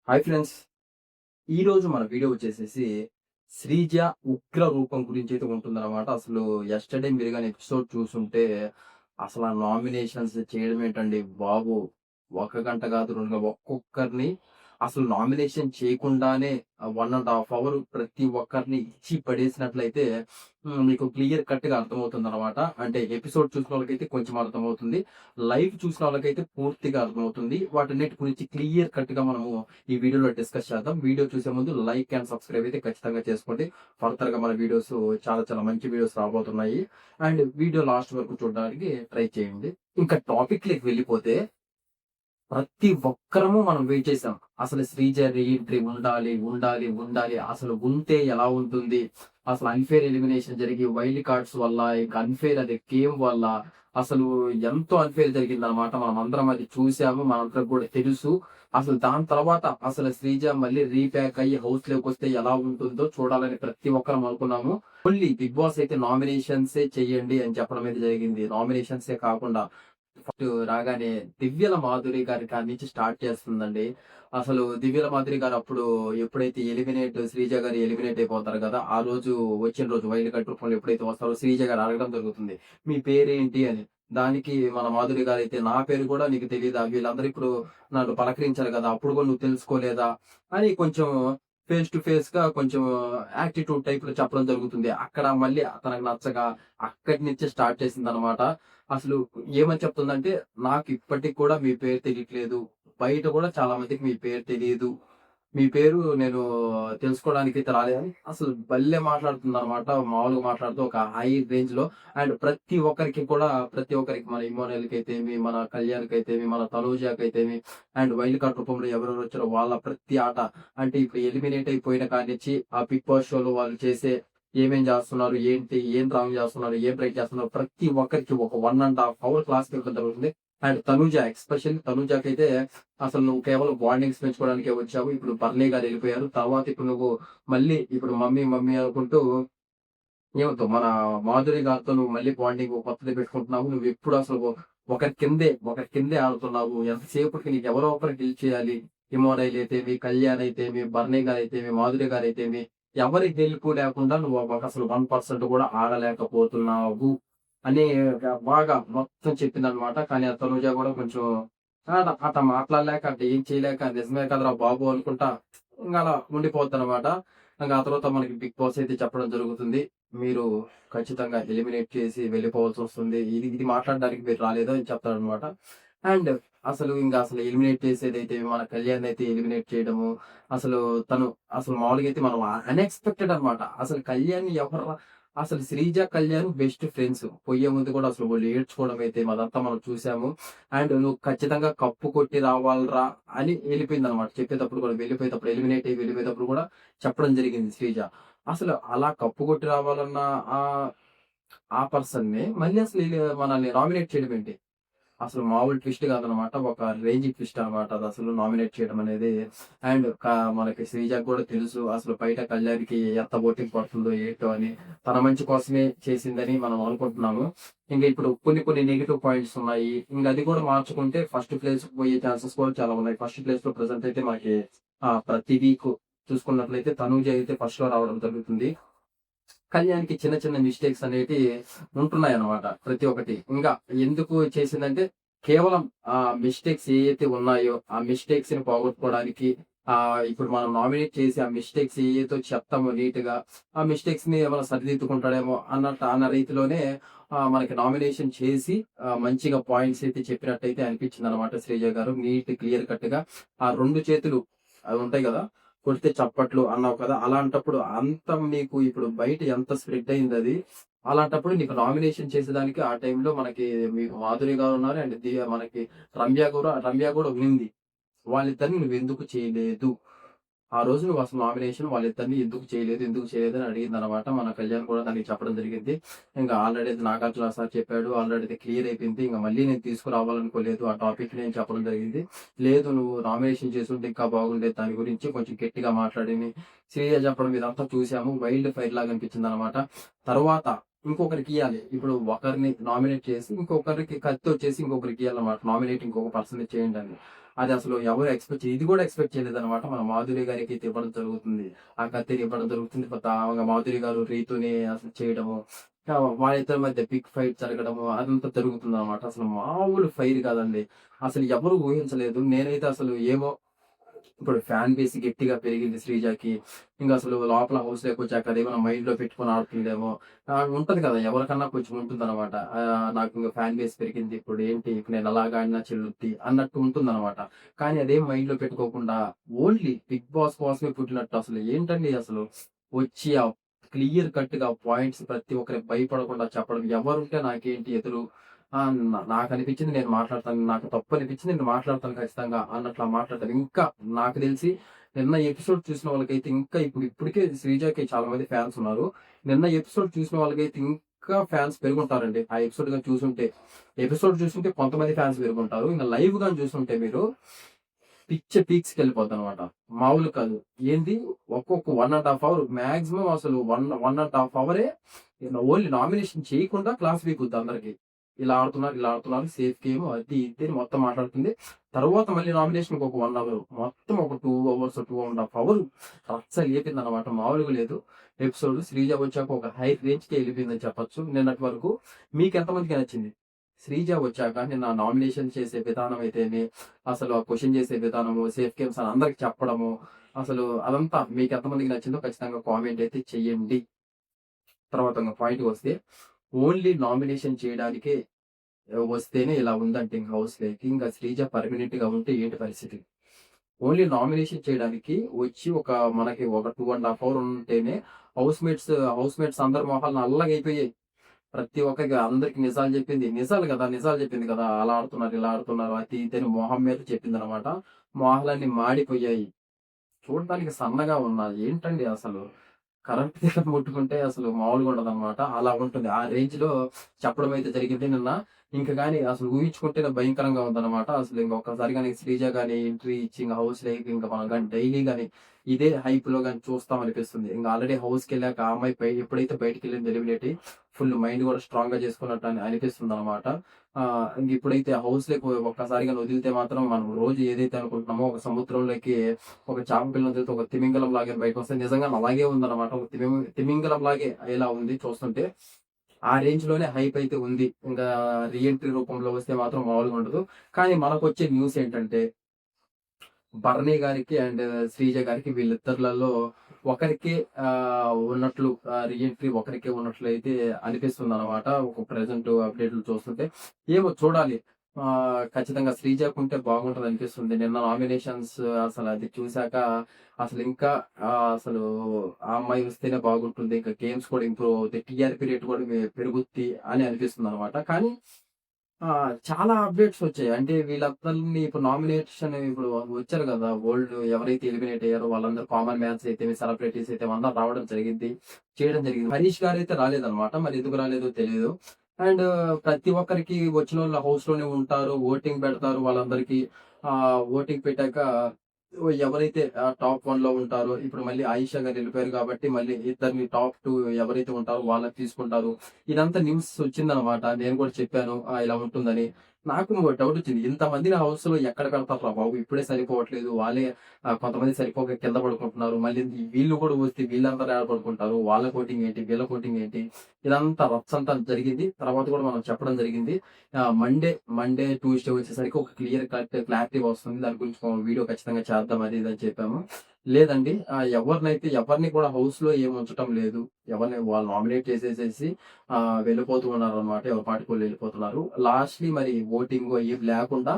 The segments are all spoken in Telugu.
Hi friends. ఈరోజు మన వీడియో వచ్చేసేసి 'శ్రీజ ఉగ్ర రూపం' గురించైతే ఉంటుందనమాట. అసలు యస్టర్‌డే మీరు గాని ఎపిసోడ్ చూసుంటే అసల ఆ నామినేషన్స్ చేయడం ఏంటండి బాబు! ఒక గంట కాదు, 2 ఒక్కొక్కరిని అసలు నామినేషన్ చేయకుండానే 1 ½ అవర్ ప్రతి ఒక్కరిని ఇచ్చి పడేసినట్లయితే మీకు క్లియర్ కట్‌గా అర్థమవుతుందనమాట. అంటే ఎపిసోడ్ చూసినోళ్ళకైతే కొంచెం అర్థమవుతుంది. లైవ్ చూసిన వాళ్ళకైతే పూర్తిగా అర్థమవుతుంది. వాటన్నిటి గురించి క్లియర్ కట్‌గా మనము ఈ వీడియోలో డిస్కస్ చేద్దాం. వీడియో చూసే ముందు లైక్ అండ్ సబ్స్క్రైబ్ అయితే ఖచ్చితంగా చేసుకోండి. ఫర్దర్‌గా మన వీడియోస్ చాలా చాలా మంచి వీడియోస్ రాబోతున్నాయి. అండ్ వీడియో లాస్ట్ వరకు చూడడానికి ట్రై చేయండి. ఇంకా టాపిక్‌లోకి వెళ్ళిపోతే ప్రతి ఒక్కరము మనం వెయిట్ చేసాం. అసలు శ్రీజ రీఎంట్రీ ఉండాలి, ఉండాలి, ఉండాలి. అసలు ఉంటే ఎలా ఉంటుంది? అసలు అన్‌ఫెయిర్ ఎలిమినేషన్ జరిగి వైల్డ్ కార్డ్స్ వల్ల, ఇంకా అన్‌ఫెయిర్ అది గేమ్ వల్ల అసలు ఎంతో అన్‌ఫెయిర్ జరిగిందనమాట. మనమందరం అది చూసాము. మనందరికి కూడా తెలుసు. అసలు దాని తర్వాత అసలు శ్రీజ మళ్ళీ రీబ్యాక్ అయ్యి హౌస్‌లోకొస్తే ఎలా ఉంటుందో చూడాలని ప్రతి ఒక్కరం అనుకున్నాము. ఓన్లీ బిగ్ బాస్ అయితే నామినేషన్సే చెయ్యండి అని చెప్పడం అయితే జరిగింది. నామినేషన్సే కాకుండా ఫస్ట్ రాగానే 'దివ్యల మాధురి' గారి కాడి నుంచి స్టార్ట్ చేస్తుందండి. అసలు 'దివ్యల మాధురి' గారు అప్పుడు ఎప్పుడైతే శ్రీజ గారు ఎలిమినేట్ అయిపోతారు కదా! ఆ రోజు వచ్చిన రోజు వైల్డ్ కార్డ్ రూపంలో ఎప్పుడైతే వస్తారో శ్రీజ గారు అడగడం జరుగుతుంది. "మీ పేరేంటి?" అని. దానికి మన మాధురి గారైతే, "నా పేరు కూడా నీకు తెలీదా? వీళ్ళందరూ ఇప్పుడు నన్ను పలకరించారు కదా! అప్పుడు కూడా నువ్వు తెలుసుకోలేదా?" అని కొంచెం ఫేస్ టు ఫేస్‌గా కొంచెం యాటిట్యూడ్ టైప్‌లో చెప్పడం జరుగుతుంది. అక్కడ మళ్ళీ తనకు నచ్చక అక్కడి నుంచే స్టార్ట్ చేసిందనమాట. అసలు ఏమని చెప్తుందంటే, "నాకు ఇప్పటికి కూడా మీ పేరు తెలియట్లేదు. బయట కూడా చాలా మందికి మీ పేరు తెలీదు. మీ పేరు నేను తెలుసుకోవడానికైతే రాలేదని" అసలు భలే మాట్లాడుతుందనమాట. మామూలుగా మాట్లాడుతూ ఒక హై రేంజ్‌లో. అండ్ ప్రతి ఒక్కరికి మన ఇమ్మోనల్‌కైతేమి, మన కళ్యాణ్‌కైతేమి, మన తనూజకైతేమి అండ్ వైల్డ్ కార్డ్ రూపంలో ఎవరెవరు వచ్చారో వాళ్ళ ప్రతి ఆట అంటే ఇప్పుడు ఎలిమినేట్ అయిపోయిన కాడ్నించి ఆ బిగ్ బాస్ షోలో వాళ్ళు చేసే ఏమేం చేస్తున్నారు? ఏంటి? ఏం రాంగ్ చేస్తున్నారు? ఏం రైట్ చేస్తున్నారు? ప్రతి ఒక్కరికి ఒక 1 ½ అవర్ క్లాస్ పీకడం జరుగుతుంది. అండ్ తనూజ ఎస్పెషల్లీ తనూజకైతే అసలు నువ్వు కేవలం బాండింగ్స్ పెంచుకోవడానికే వచ్చావు. ఇప్పుడు బర్నీ గారు ఎళ్ళిపోయారు. తర్వాత ఇప్పుడు నువ్వు మళ్ళీ ఇప్పుడు మమ్మీ, మమ్మీ అనుకుంటూ ఏమవుతావు మన మాధురి గారితో నువ్వు మళ్ళీ బాండింగ్ కొత్తది పెట్టుకుంటున్నావు. నువ్వెప్పుడు అసలు ఒకరి కిందే ఆడుతున్నావు. ఎంతసేపటికి నీకు ఎవరో ఒకరు హెల్ప్ చేయాలి. ఇమోనైల్ అయితేమి, కళ్యాణ్ అయితేమి, బర్నీ గారైతేమి, మాధురి గారైతేమి ఎవరి హెల్ప్ లేకుండా నువ్వు అసలు 1% కూడా ఆడలేకపోతున్నావు అని బాగా మొత్తం చెప్పిందనమాట. కానీ ఆ తనుజ కూడా కొంచెం అట మాట్లాడలేక, అట ఏం చేయలేక నిజమే కదరా బాబు అనుకుంటా ఇంగ అలా ఉండిపోద్దనమాట. ఇంగ ఆ తర్వాత మనకి బిగ్ బాస్ అయితే చెప్పడం జరుగుతుంది. మీరు ఖచ్చితంగా ఎలిమినేట్ చేసి వెళ్ళిపోవాల్సొస్తుంది. ఇది ఇది మాట్లాడడానికి మీరు రాలేదు అని చెప్తాడనమాట. అండ్ అసలు ఎలిమినేట్ చేసేదైతే మన కళ్యాణ్‌నయితే ఎలిమినేట్ చేయడము. అసలు తను అసలు మామూలుగా అయితే మనం అన్‌ఎక్స్‌పెక్టెడ్ అనమాట. అసలు కళ్యాణ్‌ని ఎవర్రా అసలు శ్రీజ, కళ్యాణ్ బెస్ట్ ఫ్రెండ్స్. పొయ్యే ముందు కూడా అసలు వాళ్ళు ఏడ్చుకోవడం అయితే అదంతా మనం చూసాము. అండ్ నువ్వు ఖచ్చితంగా కప్పు కొట్టి రావాలిరా అని ఎళ్ళిపోయిందనమాట. చెప్పేటప్పుడు కూడా వెళ్ళిపోయేటప్పుడు ఎలిమినేట్ అయ్యి వెళ్ళిపోయేటప్పుడు కూడా చెప్పడం జరిగింది శ్రీజ. అసలు అలా కప్పు కొట్టి రావాలన్న ఆహ్, ఆ పర్సన్‌ని మళ్ళీ అసలు మనల్ని నామినేట్ చేయడం ఏంటి? అసలు మామూలు ట్విస్ట్ కాదనమాట. ఒక రేంజ్ ట్విస్ట్ అనమాట అదసలు నామినేట్ చేయడం అనేది. అండ్ మనకి శ్రీజకి కూడా తెలుసు అసలు బయట కళ్యాణ్‌కి ఎంత ఓటింగ్ పడుతుందో ఏంటో అని. తన మంచి కోసమే చేసిందని మనం అనుకుంటున్నాము. ఇంక ఇప్పుడు కొన్ని కొన్ని నెగెటివ్ పాయింట్స్ ఉన్నాయి. ఇంక అది కూడా మార్చుకుంటే ఫస్ట్ ప్లేస్‌కి పోయే ఛాన్సెస్ కూడా చాలా ఉన్నాయి. ఫస్ట్ ప్లేస్‌లో ప్రెజెంట్ అయితే మనకి ప్రతి వీక్ చూసుకున్నట్లయితే తనూజ అయితే ఫస్ట్‌లో రావడం జరుగుతుంది. కళ్యాణ్‌కి చిన్న చిన్న మిస్టేక్స్ అనేటివి ఉంటున్నాయన్నమాట. ప్రతి ఒక్కటి. ఇంకా ఎందుకు చేసిందంటే కేవలం ఆ మిస్టేక్స్ ఏయైతే ఉన్నాయో, ఆ మిస్టేక్స్‌ని పోగొట్టుకోవడానికి ఇప్పుడు మనం నామినేట్ చేసి ఆ మిస్టేక్స్ ఏయైతే చెప్తామో నీట్‌గా, ఆ మిస్టేక్స్‌ని ఏమైనా సరిదిద్దుకుంటాడేమో అన్న రీతిలోనే మనకి నామినేషన్ చేసి మంచిగా పాయింట్స్ అయితే చెప్పినట్టయితే అనిపించిందన్నమాట శ్రీజ గారు. నీట్ క్లియర్ కట్‌గా ఆ 2 చేతులు అవి ఉంటాయి గదా! కొడితే చప్పట్లు అన్నావు కదా! అలాంటప్పుడు అంత నీకు ఇప్పుడు బయట ఎంత స్ప్రెడ్ అయిందది. అలాంటప్పుడు నీకు నామినేషన్ చేసేదానికి ఆ టైంలో మనకి మీకు మాధురి గారున్నారు. అండ్ మనకి రమ్య గూడా ఉంది. వాళ్ళిద్దరిని నువ్వెందుకు చేయలేదు? ఆ రోజు నువ్వసలు నామినేషన్ వాళ్ళిద్దరిని ఎందుకు చేయలేదు అని అడిగిందనమాట. మన కళ్యాణ్ కూడా దానికి చెప్పడం జరిగింది. ఇంక ఆల్రెడీ అది నాగార్జున సార్ చెప్పాడు. ఆల్రెడీ అది క్లియర్ అయిపోయింది. ఇంక మళ్ళీ నేను తీసుకురావాలనుకోలేదు. ఆ టాపిక్‌ని అని చెప్పడం జరిగింది. లేదు నువ్వు నామినేషన్ చేసుంటే ఇంకా బాగుండేది. దాని గురించి కొంచెం గట్టిగా మాట్లాడని శ్రేయ చెప్పడం ఇదంతా చూసాము. వైల్డ్ ఫైర్ లాగా అనిపించిందనమాట. తర్వాత ఇంకొకరికియ్యాలి. ఇప్పుడు ఒకరిని నామినేట్ చేసి ఇంకొకరికి కత్తొచ్చేసి ఇంకొకరికియ్యాలన్నమాట. నామినేట్ ఇంకొక పర్సన్‌ని చేయండని. అది అసలు ఎవరు ఇది కూడా ఎక్స్పెక్ట్ చేయలేదన్నమాట. మన మాధురి గారికి అయితే ఇవ్వడం జరుగుతుంది. ఆ కత్తిని ఇవ్వడం జరుగుతుంది. మాధురి గారు రీతుని అసలు చేయడము, వాళ్ళిద్దరి మధ్య బిగ్ ఫైట్ జరగడము అదంతా జరుగుతుందన్నమాట. అసలు మామూలు ఫైర్ కాదండి. అసలు ఎవరు ఊహించలేదు. నేనైతే అసలు ఏమో ఇప్పుడు ఫ్యాన్ బేస్ గట్టిగా పెరిగింది శ్రీజకి. ఇంక అసలు లోపల హౌస్‌లోకి వచ్చాక అదేమన్నా మైండ్‌లో పెట్టుకొని ఆడుతుందేమో. ఉంటది కదా! ఎవరికన్నా కొంచెం ఉంటుందనమాట. నాకు ఇంక ఫ్యాన్ బేస్ పెరిగింది. ఇప్పుడు ఏంటి ఇప్పుడు నేను అలాగా ఆడినా చెల్లుద్ది అన్నట్టు ఉంటుందనమాట. కానీ అదేం మైండ్‌లో పెట్టుకోకుండా ఓన్లీ బిగ్ బాస్ కోసమే పుట్టినట్టు అసలు ఏంటండి అసలు వచ్చి క్లియర్ కట్‌గా పాయింట్స్ ప్రతి ఒక్కరికి భయపడకుండా చెప్పడం. ఎవరుంటే నాకేంటి ఎదురు. నాకనిపించింది నేను మాట్లాడతాను. నాకు తప్పనిపించింది నేను మాట్లాడతాను ఖచ్చితంగా అన్నట్లా మాట్లాడతాను. ఇంకా నాకు తెలిసి నిన్న ఎపిసోడ్ చూసిన వాళ్ళకైతే ఇంకా ఇప్పటికే శ్రీజకి చాలా మంది ఫ్యాన్స్ ఉన్నారు. నిన్న ఎపిసోడ్ చూసిన వాళ్ళకైతే ఇంకా ఫ్యాన్స్ పెరుగుంటారండి. ఆ ఎపిసోడ్ గాని చూసుంటే. ఎపిసోడ్ చూసుంటే కొంతమంది ఫ్యాన్స్ పెరుగుంటారు. ఇంక లైవ్ గాని చూసుంటే మీరు పీక్స్‌కి వెళ్ళిపోద్దనమాట. మామూలు కాదు. ఏంది ఒక్కొక్క 1 ½ అవర్ మాక్సిమం అసలు 1 ½ అవరే ఓన్లీ నామినేషన్ చేయకుండా క్లాస్ పీకుద్ది అందరికి. ఇలా ఆడుతున్నారు. సేఫ్ గేమ్ అది ఇది అని మొత్తం మాట్లాడుతుంది. తర్వాత మళ్ళీ నామినేషన్‌కి ఒక 1 అవర్. మొత్తం ఒక 2 అవర్స్, 2 ½ అవర్ రచ్చ లేపిందనమాట. మామూలుగా లేదు ఎపిసోడ్. శ్రీజ వచ్చాక ఒక హై రేంజ్‌కి వెళ్ళిపోయిందని చెప్పొచ్చు. నిన్నటి వరకు. మీకెంతమందికి నచ్చింది? శ్రీజ వచ్చాక నిన్న నామినేషన్ చేసే విధానం అయితేనే, అసలు ఆ క్వెషన్ చేసే విధానము, సేఫ్ గేమ్స్ అని అందరికి చెప్పడము, అసలు అదంతా మీకెంతమందికి నచ్చిందో ఖచ్చితంగా కామెంట్ అయితే చెయ్యండి. తర్వాత ఇంక పాయింట్‌కొస్తే ఓన్లీ నామినేషన్ చేయడానికే వస్తేనే ఇలా ఉందంటే ఇంక హౌస్‌లోకి. ఇంక శ్రీజ పర్మనెంట్‌గా ఉంటే ఏంటి పరిస్థితి? ఓన్లీ నామినేషన్ చేయడానికి వచ్చి మనకి ఒక 2 ½ అవర్ ఉంటేనే హౌస్‌మేట్స్ అందరి మొహాలు నల్లగైపోయాయి. ప్రతి ఒక్కరికి అందరికి నిజాలు చెప్పింది. నిజాలు చెప్పింది కదా! అలా ఆడుతున్నారు, ఇలా ఆడుతున్నారు అది ఇది అని మొహం మీద చెప్పిందనమాట. మొహాలన్నీ మాడిపోయాయి. చూడటానికి సన్నగా ఉన్నాయి. ఏంటండి అసలు? కరెంట్ తీగ ముట్టుకుంటే అసలు మామూలుగా ఉండదనమాట. అలా ఉంటుంది. ఆ రేంజ్‌లో చెప్పడం అయితే జరిగింది నిన్న. ఇంక గాని అసలు ఊహించుకుంటేనే భయంకరంగా ఉందనమాట. అసలు ఒక్కసారి గాని శ్రీజ గాని ఎంట్రీ ఇచ్చి హౌస్‌లోకి ఇంక మనం గాని డైలీ గాని ఇదే హైప్‌లో గాని చూస్తాం అనిపిస్తుంది. ఇంక ఆల్రెడీ హౌస్‌కెళ్ళాక ఆ అమ్మాయి ఎప్పుడైతే బయటికెళ్ళిందో ఎలిమినేట్ అయ్యి ఫుల్ మైండ్ కూడా స్ట్రాంగ్‌గా చేసుకున్నట్టు అనిపిస్తుందనమాట. ఇంక ఇప్పుడైతే హౌస్‌లోకి ఒక్కసారి గాని వదిలితే మాత్రం మనం రోజు ఏదైతే అనుకుంటున్నామో ఒక సముద్రంలోకి ఒక చేప పిల్లని వదిలితే ఒక తిమింగలం లాగే బయటకొస్తే నిజంగానే అలాగే ఉందన్నమాట. ఒక తిమింగలం లాగే ఇలా ఉంది చూస్తుంటే. ఆ రేంజ్‌లోనే హైప్ అయితే ఉంది. ఇంకా రీ ఎంట్రీ రూపంలో వస్తే మాత్రం మామూలుగా ఉండదు. కానీ మనకొచ్చే న్యూస్ ఏంటంటే భరణి గారికి అండ్ శ్రీజ గారికి వీళ్ళిద్దరిలలో ఒకరికే ఉన్నట్లు రీ ఎంట్రీ ఒకరికే ఉన్నట్లయితే అనిపిస్తుందన్నమాట. ఒక ప్రెజెంట్ అప్డేట్‌లు చూస్తుంటే. ఏమో చూడాలి. ఖచ్చితంగా శ్రీజకుంటే బాగుంటదనిపిస్తుంది. నిన్న నామినేషన్స్ అసలు అది చూసాక అసలింకా అసలు ఆ అమ్మాయి వస్తేనే బాగుంటుంది. ఇంకా గేమ్స్ కూడా ఇంప్రూవ్ అవుతాయి. టీఆర్‌పీ రేట్ కూడా పెరుగుద్ది అని అనిపిస్తుందన్నమాట. కానీ చాలా అప్డేట్స్ వచ్చాయి. అంటే వీళ్ళందరిని ఇప్పుడు నామినేషన్ ఇప్పుడు వచ్చారు గదా! ఎవరైతే ఎలిమినేట్ అయ్యారో వాళ్ళందరూ కామన్ మ్యాన్స్ అయితే సెలబ్రిటీస్ అయితే అందరూ రావడం జరిగింది. చేయడం జరిగింది. హరీష్ గారైతే రాలేదన్నమాట. మరి ఎందుకు రాలేదో తెలీదు. అండ్ ప్రతి ఒక్కరికి వచ్చినోళ్ళు హౌస్‌లోనే ఉంటారు. ఓటింగ్ పెడతారు వాళ్ళందరికీ. ఓటింగ్ పెట్టాక ఎవరైతే టాప్ 1లో ఉంటారో ఇప్పుడు మళ్ళీ ఆయిషా గారు ఎళ్ళిపోయారు కాబట్టి మళ్ళీ ఇద్దరిని టాప్ 2 ఎవరైతే ఉంటారో వాళ్ళని తీసుకుంటారు. ఇదంతా న్యూస్ వచ్చిందనమాట. నేను కూడా చెప్పాను. ఇలా ఉంటుందని. నాకు డౌట్ వచ్చింది. ఇంతమందిని హౌస్‌లో ఎక్కడ పెడతార్రా బాబు! ఇప్పుడే సరిపోవట్లేదు. వాళ్ళే కొంతమంది సరిపోక కింద పడుకుంటున్నారు. మళ్ళీ వీళ్ళు కూడా వస్తే వీళ్ళందరూ ఏడ పడుకుంటారు. వాళ్ళ కోటింగ్ ఏంటి? వీళ్ళ కోటింగ్ ఏంటి? ఇదంతా రచ్చంతా జరిగింది. తర్వాత కూడా మనం చెప్పడం జరిగింది. మండే, ట్యూస్‌డే వచ్చేసరికి ఒక క్లియర్ కట్ క్లారిటీ వస్తుంది. దాని గురించి మనం వీడియో ఖచ్చితంగా చేద్దాం అది ఇది అని చెప్పాము. లేదండి ఎవరిని కూడా హౌస్‌లో ఏమి ఉంచటం లేదు. ఎవరిని వాళ్ళు నామినేట్ చేసేసేసి వెళ్ళిపోతూ ఉన్నారనమాట. ఎవరి పాటికి వాళ్ళు వెళ్ళిపోతున్నారు. లాస్ట్‌లీ మరి ఓటింగ్ ఏం లేకుండా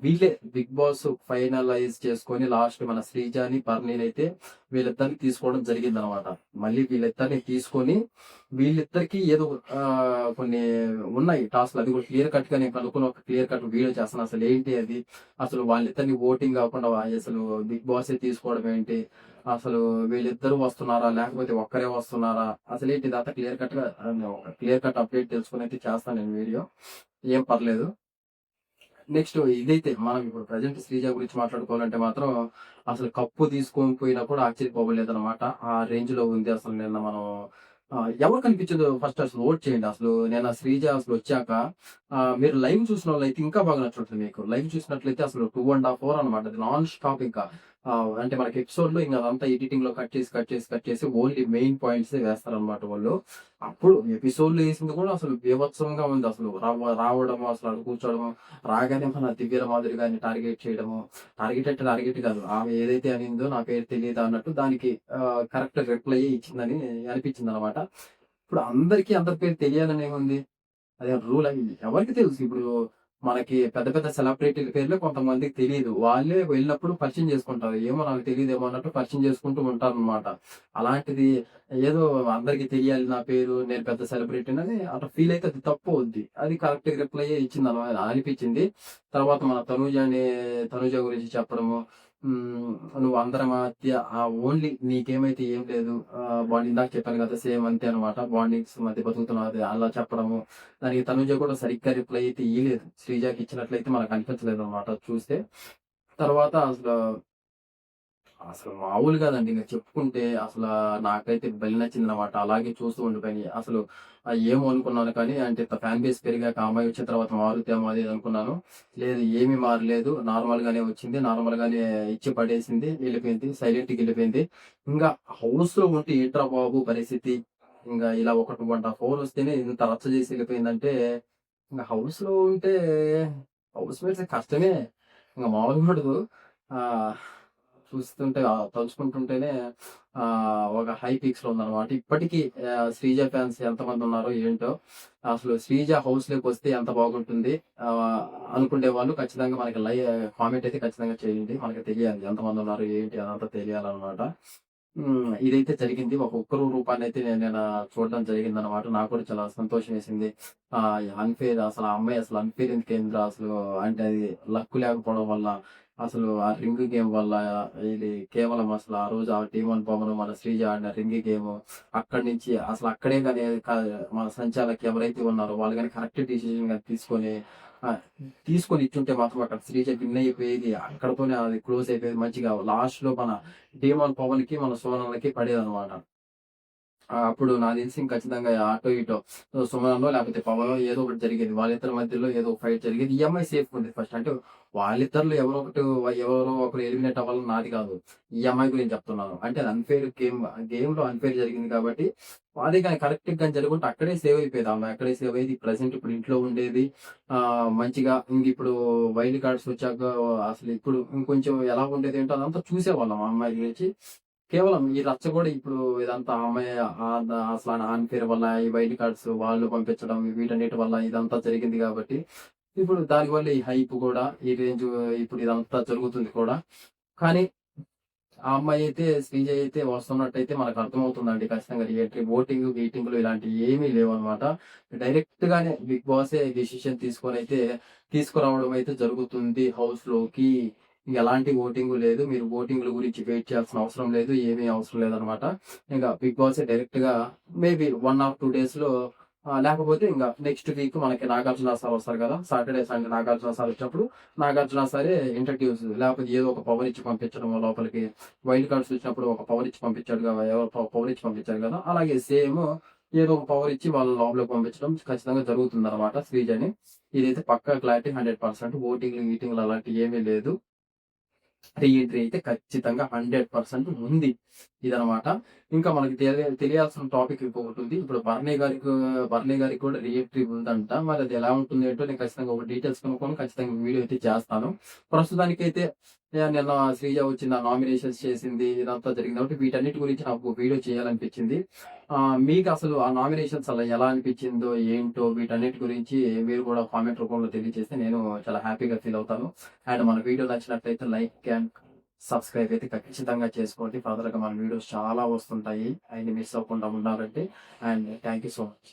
వీళ్ళే బిగ్ బాస్ ఫైనలైజ్ చేసుకొని లాస్ట్ మన శ్రీజాని, బర్నీనైతే వీళ్ళిద్దరిని తీసుకోవడం జరిగిందనమాట. మళ్ళీ వీళ్ళిద్దరిని తీసుకొని వీళ్ళిద్దరికీ ఏదో కొన్ని ఉన్నాయి టాస్క్‌లు. అది కూడా క్లియర్ కట్‌గా నేను కనుక్కొని ఒక క్లియర్ కట్ వీడియో చేస్తాను. అసలు ఏంటి అది? అసలు వాళ్ళిద్దరిని ఓటింగ్ కాకుండా అసలు బిగ్ బాసే తీసుకోవడం ఏంటి? అసలు వీళ్ళిద్దరూ వస్తున్నారా? లేకపోతే ఒక్కరే వస్తున్నారా? అసలేంటి ఇదంతా క్లియర్ కట్ అప్డేట్ తెలుసుకొనైతే చేస్తాను నేను వీడియో. ఏం పర్లేదు. నెక్స్ట్ ఇదైతే మనం ఇప్పుడు ప్రెజెంట్ శ్రీజ గురించి మాట్లాడుకోవాలంటే మాత్రం అసలు కప్పు తీసుకొని పోయినా కూడా ఆశ్చర్యపోవలేదనమాట. ఆ రేంజ్‌లో ఉంది అసలు నిన్న మనం ఎవరు కనిపించదో ఫస్ట్ అసలు ఓట్ చేయండి. అసలు నేను ఆ 'శ్రీజ' అసలొచ్చాక మీరు లైవ్ చూసినోళ్ళైతే ఇంకా బాగా నచ్చుంటది మీకు. లైవ్ చూసినట్లయితే అసలు 2 ½ అవర్ అనమాట. అది నాన్ స్టాప్ ఇంకా. అంటే మనకి ఎపిసోడ్‌లో ఇంక అదంతా ఎడిటింగ్‌లో కట్ చేసి ఓన్లీ మెయిన్ పాయింట్సే వేస్తారనమాట వాళ్ళు. అప్పుడు ఎపిసోడ్‌లో ఏసింది కూడా అసలు బీభత్సంగా ఉంది అసలు. రావడము, అసలు ఆడ కూర్చోవడము, రాగానే మన 'దివ్యల మాదిరి' గారిని టార్గెట్ చేయడము. టార్గెట్ అంటే టార్గెట్ కాదు. ఆమె ఏదైతే అనిందో నా పేరు తెలీదా అన్నట్టు దానికి కరెక్ట్ రిప్లై ఇచ్చిందని అనిపించిందనమాట. ఇప్పుడు అందరికీ అందరి పేరు తెలియాలనేముంది? అదే రూల్ అయింది. ఎవరికి తెలుసు ఇప్పుడు మనకి పెద్ద పెద్ద సెలబ్రిటీల పేర్లే కొంతమందికి తెలీదు. వాళ్ళే వెళ్ళినప్పుడు పరిచయం చేసుకుంటారు. ఏమో నాకు తెలీదేమో అన్నట్టు పరిచయం చేసుకుంటూ ఉంటారనమాట. అలాంటిది ఏదో అందరికి తెలియాలి నా పేరు, నేను పెద్ద సెలబ్రిటీనని అట్లా ఫీల్ అయితే అది తప్పు అవుద్ది. అది కరెక్ట్ రిప్లైయే అనిపించింది. తర్వాత మన తనూజ గురించి చెప్పడము. నువ్వు అందరి మధ్య ఓన్లీ నీకేమైతే ఏం లేదు. ఇందాక చెప్పాను కదా! సేమ్ అంతే అనమాట. బాండింగ్స్ మధ్య బతుకుతున్నావు అలా చెప్పడము. దానికి తనుజ కూడా సరిగ్గా రిప్లై అయితే ఇయ్యలేదు. శ్రీజాకి ఇచ్చినట్లయితే మనకు అనిపించలేదనమాట చూస్తే. తర్వాత అసలు మామూలు కాదండి. ఇంక చెప్పుకుంటే నాకైతే భలే నచ్చిందనమాట. అలాగే చూస్తూ ఉండిపోయాను. అసలు ఏమో అనుకున్నాను కానీ అంటే ఫ్యాన్ బేస్ పెరిగాక ఆ అమ్మాయి వచ్చిన తర్వాత మారుద్దేమో అది ఇది అనుకున్నాను. లేదు ఏమీ మారలేదు. నార్మల్‌గానే వచ్చింది. నార్మల్‌గానే ఇచ్చి పడేసింది. ఎళ్ళిపోయింది. సైలెంట్‌గా ఎళ్ళిపోయింది. ఇంగా హౌస్‌లో ఉంటే ఏంట్రా బాబు పరిస్థితి? ఇంగా ఇలా ఒక 2 ½ అవర్ వస్తేనే ఇంత రచ్చ చేసి ఎళ్ళిపోయిందంటే, ఇంగ హౌస్‌లో ఉంటే హౌస్ మేట్స్ కష్టమే. ఇంగ మామూలుగా ఉండదు. ఆహ్ చూస్తుంటే తలుచుకుంటుంటేనే ఒక హై పీక్స్‌లో ఉందనమాట. ఇప్పటికి 'శ్రీజ' ఫ్యాన్స్ ఎంతమందున్నారో ఏంటో! అసలు 'శ్రీజ' హౌస్‌లోకొస్తే ఎంత బాగుంటుంది ఆహ్, అనుకునే వాళ్ళు ఖచ్చితంగా మనకి కామెంట్ అయితే ఖచ్చితంగా చేయండి. మనకి తెలియాలి ఎంతమందున్నారు, ఏంటి అదంతా తెలియాలనమాట. ఇదైతే జరిగింది. ఒక ఉగ్ర రూపాన్నయితే నేను చూడడం జరిగిందనమాట. నాకు కూడా చాలా సంతోషమేసింది. అసలు ఆ అమ్మాయి అసలు అన్‌ఫెయిర్ ఎందుకయిందిరా అసలు అంటే అది లక్ లేకపోవడం వల్ల అసలు ఆ రింగ్ గేమ్ వల్ల ఇది కేవలం అసలు ఆ రోజు ఆ టీమోన్ పవన్ మన శ్రీజ ఆడిన రింగ్ గేమ్ అక్కడి నుంచి అసలు అక్కడే గాని మన సంచాలక్ ఎవరైతే ఉన్నారో వాళ్ళు గాని కరెక్ట్ డిసిజన్ గాని తీసుకొని ఇచ్చుంటే మాత్రం అక్కడ శ్రీజ విన్ అయిపోయేది. అక్కడితోనే అది క్లోజ్ అయిపోయేది మంచిగా. లాస్ట్‌లో మన డీమోన్ పవన్‌కి, మన సోనల్‌కి పడేదనమాట. అప్పుడు నాకు తెలిసి ఖచ్చితంగా అటో ఇటో సుమననో లేకపోతే పవనో ఏదో ఒకటి జరిగేది. వాళ్ళిద్దరి మధ్యలో ఏదో ఒక ఫైట్ జరిగేది. ఈ అమ్మాయి సేఫ్‌గా ఉండేది ఫస్ట్. అంటే వాళ్ళిద్దరిలో ఎవరో ఒకరు ఎలిమినేట్ అవ్వాలని నాది కాదు. ఈ అమ్మాయి గురించి చెప్తున్నాను. అంటే అది అన్‌ఫెయిర్ గేమ్‌లో అన్‌ఫెయిర్ జరిగింది కాబట్టి అదే గాని కరెక్ట్‌గా గాని జరుగుంటే అక్కడే సేవ్ అయిపోయేది ఆమె. అక్కడే సేవ్ అయ్యేది. ప్రెజెంట్ ఇప్పుడు ఇంట్లో ఉండేది. మంచిగా ఇంగిప్పుడు వైల్డ్ కార్డ్స్ వచ్చాక అసలు ఇప్పుడు ఇంకొంచెం ఎలా ఉండేదేంటో అదంతా చూసేవాళ్ళం ఆ అమ్మాయి గురించి. కేవలం ఈ రచ్చ గూడా ఇప్పుడు ఇదంతా ఆ అమ్మాయి అసలు అన్‌ఫెయిర్ వల్ల ఈ వైల్డ్ కార్డ్స్ వాళ్ళు పంపించడం వీటన్నిటి వల్ల ఇదంతా జరిగింది గాబట్టి, ఇప్పుడు దానివల్ల ఈ హైప్ గూడా ఈ రేంజ్ ఇప్పుడు ఇదంతా జరుగుతుంది కూడా. కానీ ఆ అమ్మాయయితే శ్రీజ అయితే వస్తున్నట్టయితే మనకు అర్థమవుతుందండి ఖచ్చితంగా. ఓటింగు, గీటింగులు ఇలాంటివి ఏమీ లేవనమాట. డైరెక్ట్‌గానే బిగ్ బాసే డెసిషన్ తీసుకురావడం అయితే జరుగుతుంది హౌస్‌లోకి. ఎలాంటి ఓటింగు లేదు. మీరు ఓటింగుల గురించి వెయిట్ చేయాల్సిన అవసరం లేదు. ఏమీ అవసరం లేదనమాట. ఇంక బిగ్ బాసే డైరెక్ట్‌గా మేబీ 1 ఆర్ 2 డేస్‌లో లేకపోతే ఇంగ నెక్స్ట్ వీక్ మనకి నాగార్జున సార్ వస్తారు కదా! సాటర్‌డే, సండే నాగార్జున సార్ వచ్చినప్పుడు నాగార్జున సారే ఇంట్రడ్యూస్ లేకపోతే ఏదో ఒక పవర్ ఇచ్చి పంపించడమో లోపలికి. వైల్డ్ కార్డ్స్ వచ్చినప్పుడు ఒక పవర్ ఇచ్చి పంపించాడు కదా! ఎవరో పవర్ ఇచ్చి పంపించారు కదా! అలాగే సేమ్ ఏదో ఒక పవర్ ఇచ్చి వాళ్ళని లోపలికి పంపించడం ఖచ్చితంగా జరుగుతుందనమాట శ్రీజని. ఇదైతే పక్కా క్లారిటీ 100% ఓటింగ్‌లు, గీటింగ్‌లు అలాంటివి ఏమీ లేదు. రీ ఎంట్రీ అయితే ఖచ్చితంగా 100% ఉంది. ఇదనమాట. ఇంకా మనకి తెలియాల్సిన టాపిక్ ఇంకొకటుంది. ఇప్పుడు భరణి గారికి కూడా రీ ఎంట్రీ ఉందంట. మరి అది ఎలా ఉంటుందో ఏంటో నేను ఖచ్చితంగా ఒక డీటెయిల్స్ కనుక్కొని ఖచ్చితంగా వీడియో అయితే చేస్తాను. ప్రస్తుతానికైతే నిన్న శ్రీజ వచ్చింది. నామినేషన్స్ చేసింది. ఇదంతా జరిగింది కాబట్టి వీటన్నిటి గురించి నాకు వీడియో చేయాలనిపించింది. మీకసలు ఆ నామినేషన్స్ అలా ఎలా అనిపించిందో, ఏంటో వీటన్నిటి గురించి మీరు కూడా కామెంట్ రూపంలో తెలియజేస్తే నేను చాలా హ్యాపీగా ఫీల్ అవుతాను. అండ్ మన వీడియో నచ్చినట్లయితే లైక్ అండ్ సబ్స్క్రైబ్ అయితే ఖచ్చితంగా చేసుకోండి. ఫర్దర్‌గా మన వీడియోస్ చాలా వస్తుంటాయి. అయన్ని మిస్ అవ్వకుండా ఉండాలంటే. And thank you so much.